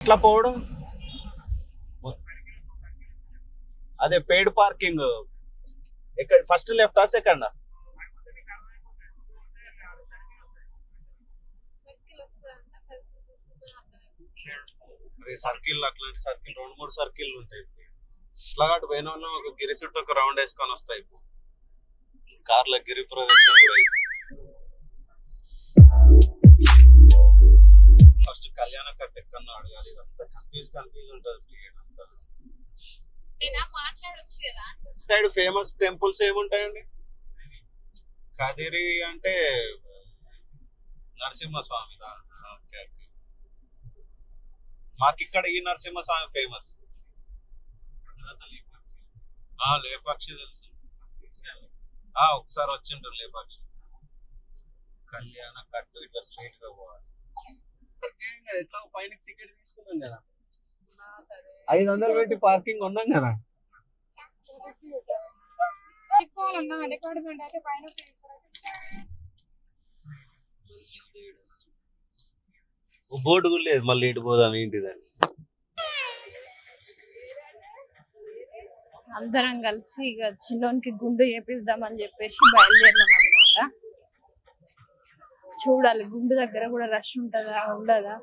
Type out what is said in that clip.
ఇట్లా పోవడం అదే పెయిడ్ పార్కింగ్ ఎక్కడ ఫస్ట్ లెఫ్టా సెకండ్ సర్కిల్ అట్లాంటి సర్కిల్ 2-3 సర్కిల్ ఉంటాయి ఇట్లా అటు పోయిన వాళ్ళం ఒక గిరి చుట్టూ ఒక రౌండ్ వేసుకొని వస్తాయి కార్ల గిరి ప్రదక్షిణ కూడా ఫస్ట్ కళ్యాణ కట్ట ఎక్కడో అడగాలి ఇదంతా కన్ఫ్యూజ్ ఉంటుంది సైడ్ ఫేమస్ టెంపుల్స్ ఏముంటాయండి కదిరి అంటే నరసింహస్వామి మాకు ఇక్కడ ఈ నరసింహస్వామి ఫేమస్ లేపాక్షి తెలుసు ఒకసారి వచ్చింటారు లేపాక్షి కళ్యాణ కట్టు ఇట్లా స్ట్రైట్ గా పోవాలి ఎట్లా పైన టికెట్ తీసుకున్నాం కదా 500 పెట్టి పార్కింగ్ ఉన్నాం కదా బోర్డు కూడా లేదు మళ్ళీ ఇటు పోదాం ఏంటిదని అందరం కలిసి ఇక చిన్నోనికి గుండు చేపిద్దామని చెప్పేసి బయలుదేరినాం అనమాట. చూడాలి గుండు దగ్గర కూడా రష్ ఉంటుందా ఉండదా.